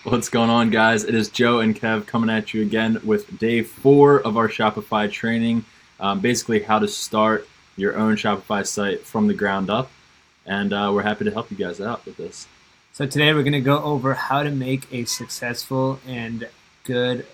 What's going on, guys? It is Joe and Kev coming at you again with day 4 of our Shopify training. Basically, how to start your own Shopify site from the ground up. And we're happy to help you guys out with this. So today we're going to go over how to make a successful and good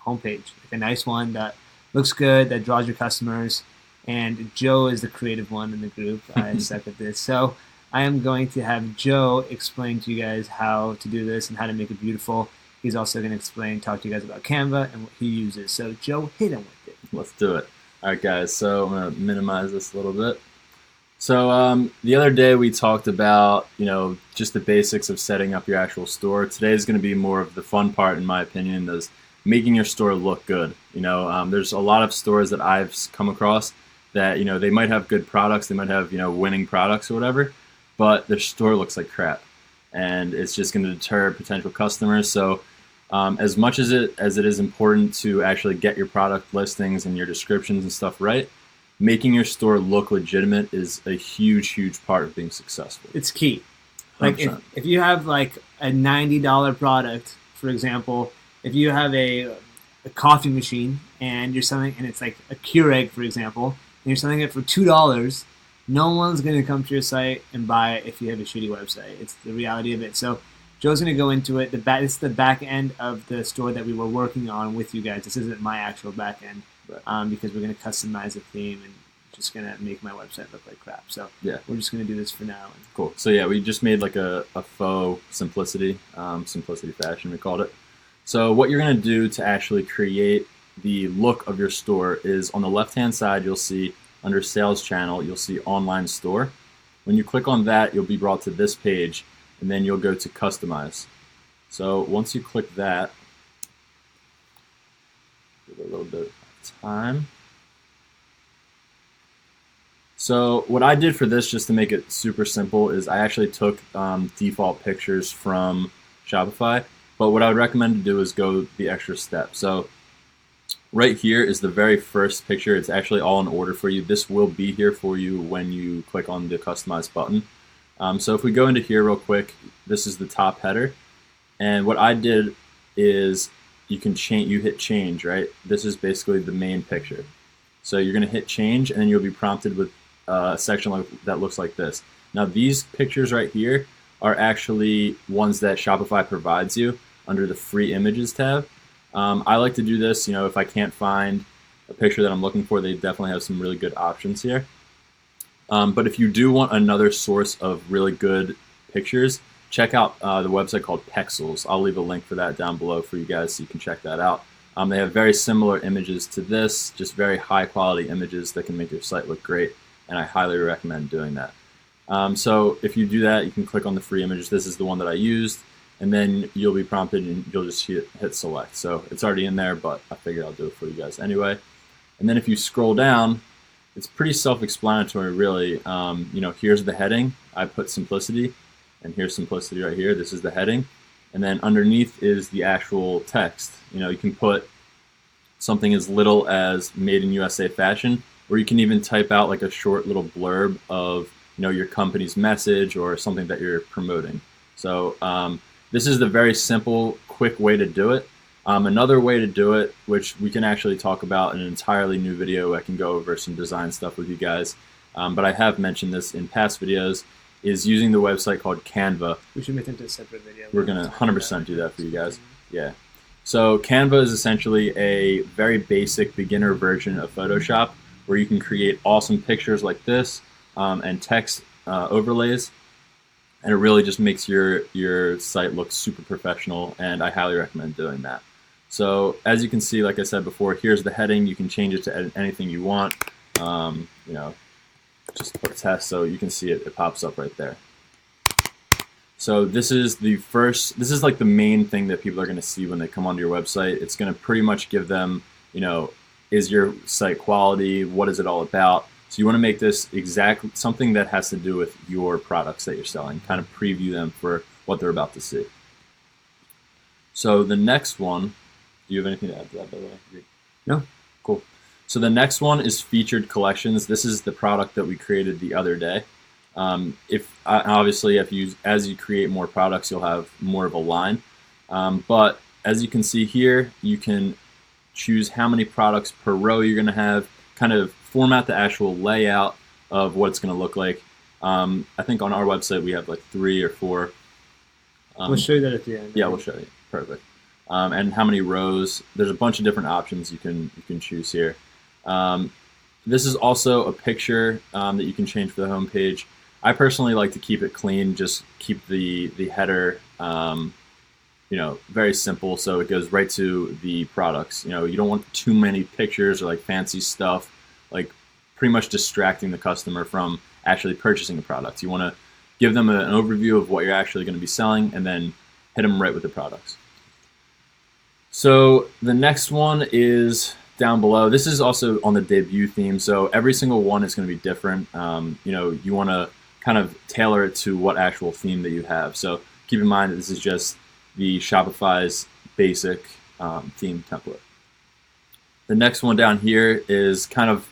homepage, like a nice one that looks good, that draws your customers. And Joe is the creative one in the group. I suck at this. So I am going to have Joe explain to you guys how to do this and how to make it beautiful. He's also going to talk to you guys about Canva and what he uses. So Joe, hit him with it. Let's do it. All right, guys. So I'm going to minimize this a little bit. So the other day we talked about, just the basics of setting up your actual store. Today is going to be more of the fun part, in my opinion, is making your store look good. There's a lot of stores that I've come across that, they might have good products, they might have, winning products or whatever, but their store looks like crap, and it's just going to deter potential customers. So as much as it is important to actually get your product listings and your descriptions and stuff right, making your store look legitimate is a huge part of being successful. It's key. Like if you have like a $90 product, for example, if you have a coffee machine and you're selling, and it's like a Keurig, for example, and you're selling it for $2, no one's going to come to your site and buy it if you have a shitty website. It's the reality of it. So Joe's going to go into it. It's the back end of the store that we were working on with you guys. This isn't my actual back end, right. Because we're going to customize a theme and just going to make my website look like crap. So yeah, we're just going to do this for now. Cool. So yeah, we just made like a faux simplicity fashion, we called it. So what you're going to do to actually create the look of your store is on the left-hand side, you'll see under Sales Channel, you'll see Online Store. When you click on that, you'll be brought to this page, and then you'll go to Customize. So once you click that, give it a little bit of time. So what I did for this, just to make it super simple, is I actually took default pictures from Shopify, but what I would recommend to do is go the extra step. So right here is the very first picture. It's actually all in order for you. This will be here for you when you click on the Customize button. So if we go into here real quick, this is the top header. And what I did is you hit change, right? This is basically the main picture. So you're going to hit change, and then you'll be prompted with a section that looks like this. Now these pictures right here are actually ones that Shopify provides you under the free images tab. I like to do this, if I can't find a picture that I'm looking for, they definitely have some really good options here. But if you do want another source of really good pictures, check out the website called Pexels. I'll leave a link for that down below for you guys so you can check that out. They have very similar images to this, just very high quality images that can make your site look great, and I highly recommend doing that. So if you do that, you can click on the free images. This is the one that I used, and then you'll be prompted and you'll just hit select. So it's already in there, but I figured I'll do it for you guys anyway. And then if you scroll down, it's pretty self-explanatory, really. Here's the heading. I put simplicity, and here's simplicity right here. This is the heading. And then underneath is the actual text. You can put something as little as Made in USA Fashion, or you can even type out like a short little blurb of your company's message or something that you're promoting. So this is the very simple, quick way to do it. Another way to do it, which we can actually talk about in an entirely new video, I can go over some design stuff with you guys, but I have mentioned this in past videos, is using the website called Canva. We should make that into a separate video. We're going to 100% do that for you guys. Yeah. So Canva is essentially a very basic beginner version of Photoshop where you can create awesome pictures like this and text overlays. And it really just makes your site look super professional, and I highly recommend doing that. So as you can see, like I said before, here's the heading. You can change it to anything you want. Just put test, so you can see it pops up right there. So this is like the main thing that people are going to see when they come onto your website. It's going to pretty much give them, is your site quality? What is it all about? So you want to make this something that has to do with your products that you're selling, kind of preview them for what they're about to see. So the next one, do you have anything to add to that, by the way? No. Cool. So the next one is featured collections. This is the product that we created the other day. As you create more products, you'll have more of a line. But as you can see here, you can choose how many products per row you're going to have, kind of format the actual layout of what it's going to look like. I think on our website we have like 3 or 4. We'll show you that at the end. Yeah, we'll show you. Perfect. And how many rows. There's a bunch of different options you can choose here. This is also a picture that you can change for the home page. I personally like to keep it clean, just keep the header very simple, so it goes right to the products. You don't want too many pictures or like fancy stuff, like pretty much distracting the customer from actually purchasing the product. You want to give them an overview of what you're actually going to be selling, and then hit them right with the products. So the next one is down below. This is also on the debut theme, so every single one is going to be different. You want to kind of tailor it to what actual theme that you have. So keep in mind that this is just the Shopify's basic theme template. The next one down here is kind of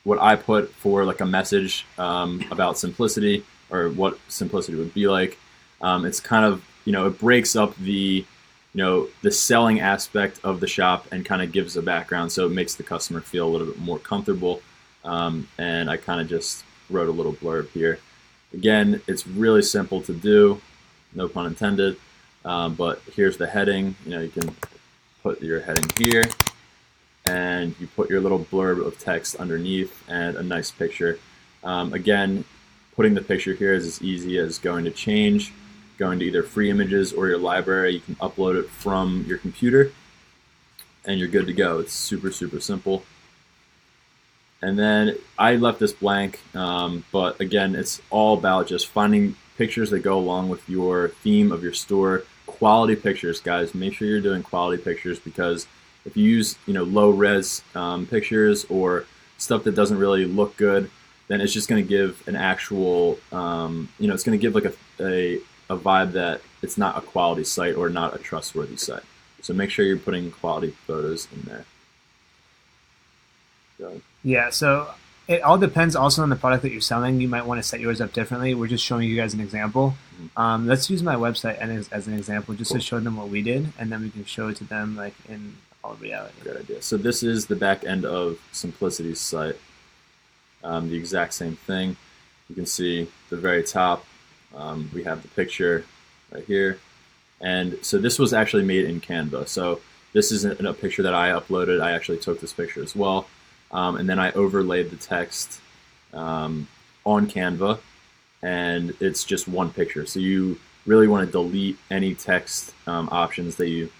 what I put for like a message about simplicity, or what simplicity would be like. It's kind of, it breaks up the selling aspect of the shop and kind of gives a background, so it makes the customer feel a little bit more comfortable. And I kind of just wrote a little blurb here. Again, it's really simple to do, no pun intended. But here's the heading. You can put your heading here, and you put your little blurb of text underneath and a nice picture. Again, putting the picture here is as easy as going to either free images or your library. You can upload it from your computer, and you're good to go. It's super, super simple. And then I left this blank, but again, it's all about just finding pictures that go along with your theme of your store. Quality pictures, guys. Make sure you're doing quality pictures, because if you use low res pictures or stuff that doesn't really look good, then it's just going to give an actual it's going to give like a vibe that it's not a quality site or not a trustworthy site. So make sure you're putting quality photos in there. Yeah, so it all depends also on the product that you're selling. You might want to set yours up differently. We're just showing you guys an example. Let's use my website as an example, just to show them what we did, and then we can show it to them like in all reality. Good idea. So this is the back end of Simplicity's site. The exact same thing. You can see the very top. We have the picture right here. And so this was actually made in Canva. So this isn't a picture that I uploaded. I actually took this picture as well. And then I overlaid the text on Canva, and it's just one picture. So you really want to delete any text options that you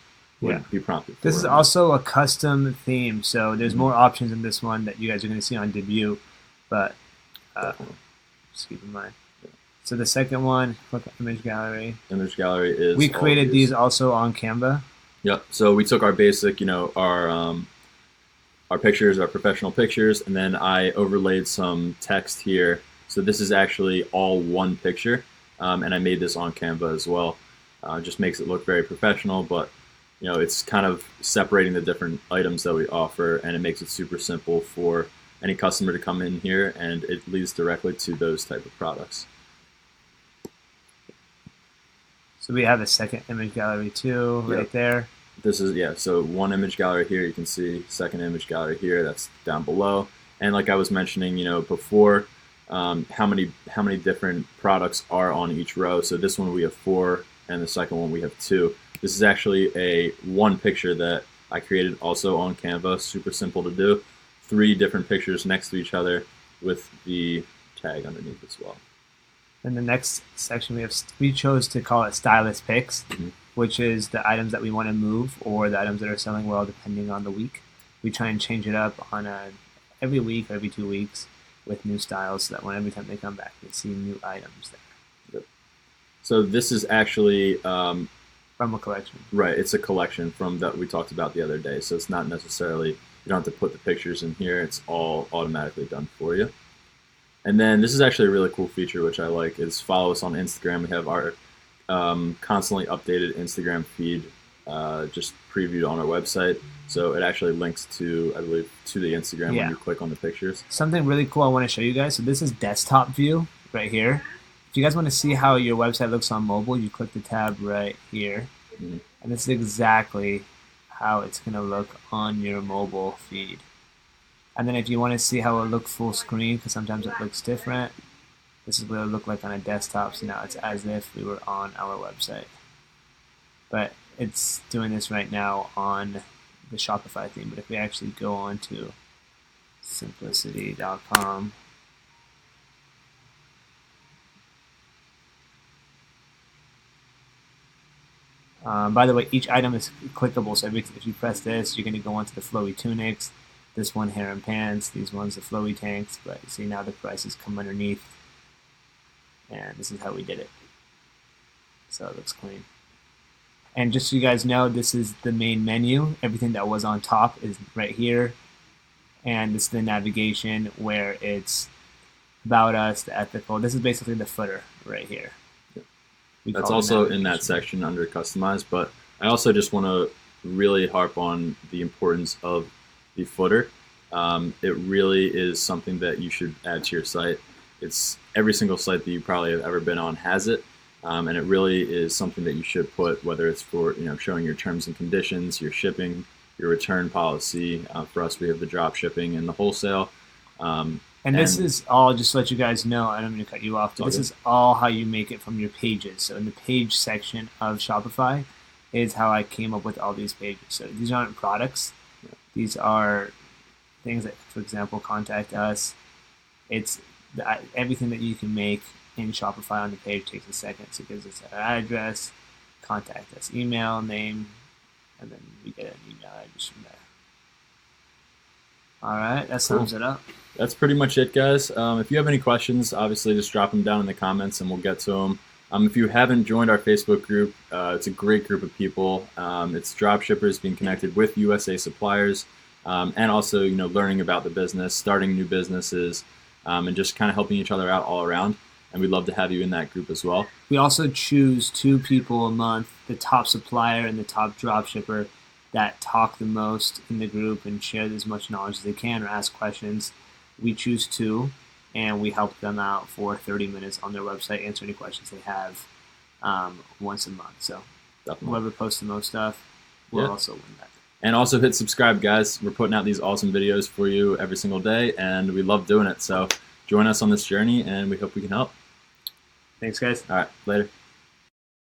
would be prompted for. This is also a custom theme, so there's more options in this one that you guys are going to see on debut, but just keep in mind. So the second one, look at image gallery. Image gallery is. We created these also on Canva. Yep. So we took our basic, our pictures, our professional pictures, and then I overlaid some text here. So this is actually all one picture, and I made this on Canva as well. Just makes it look very professional, but it's kind of separating the different items that we offer, and it makes it super simple for any customer to come in here, and it leads directly to those type of products. So we have a second image gallery too, right there. This is, so one image gallery here, you can see second image gallery here, that's down below. And like I was mentioning, before, how many different products are on each row. So this one we have 4, and the second one we have 2. This is actually a one picture that I created also on Canva, super simple to do. 3 different pictures next to each other with the tag underneath as well. In the next section, we chose to call it Stylist Picks, which is the items that we want to move or the items that are selling well depending on the week. We try and change it up on every week, every 2 weeks with new styles, so that every time they come back, they see new items there. Yep. So this is actually from a collection. Right, it's a collection from that we talked about the other day. So it's not necessarily, you don't have to put the pictures in here. It's all automatically done for you. And then this is actually a really cool feature, which I like, is follow us on Instagram. We have our constantly updated Instagram feed just previewed on our website. So it actually links to, I believe, to the Instagram when you click on the pictures. Something really cool I want to show you guys. So this is desktop view right here. If you guys want to see how your website looks on mobile, you click the tab right here. Mhm. And this is exactly how it's going to look on your mobile feed. And then if you want to see how it look full screen, because sometimes it looks different, this is what it looked like on a desktop. So now it's as if we were on our website. But it's doing this right now on the Shopify theme. But if we actually go on to simplicity.com, by the way, each item is clickable. So if you press this, you're going to go onto the flowy tunics. This one, hair and pants. These ones, the flowy tanks. But you see now the prices come underneath. And this is how we did it. So it looks clean. And just so you guys know, this is the main menu. Everything that was on top is right here. And this is the navigation where it's about us, the ethical. This is basically the footer right here. That's also in that section under customize, but I also just want to really harp on the importance of the footer. It really is something that you should add to your site. It's every single site that you probably have ever been on has it, and it really is something that you should put, whether it's for showing your terms and conditions, your shipping, your return policy. For us, we have the drop shipping and the wholesale. And this is all, just to let you guys know, I don't mean to cut you off, but this is all how you make it from your pages. So in the page section of Shopify is how I came up with all these pages. So these aren't products. These are things that, for example, contact us. It's everything that you can make in Shopify on the page takes a second. So it gives us our address, contact us, email, name, and then we get an email address from there. All right, that sums it up. That's pretty much it, guys. If you have any questions, obviously just drop them down in the comments and we'll get to them. If you haven't joined our Facebook group, it's a great group of people. It's dropshippers being connected with USA suppliers, and also learning about the business, starting new businesses, and just kind of helping each other out all around. And we'd love to have you in that group as well. We also choose 2 people a month, the top supplier and the top dropshipper, that talk the most in the group and share as much knowledge as they can or ask questions. We choose 2, and we help them out for 30 minutes on their website, answer any questions they have once a month. So whoever posts the most stuff will also win that. And also hit subscribe, guys. We're putting out these awesome videos for you every single day, and we love doing it. So join us on this journey, and we hope we can help. Thanks, guys. All right, later.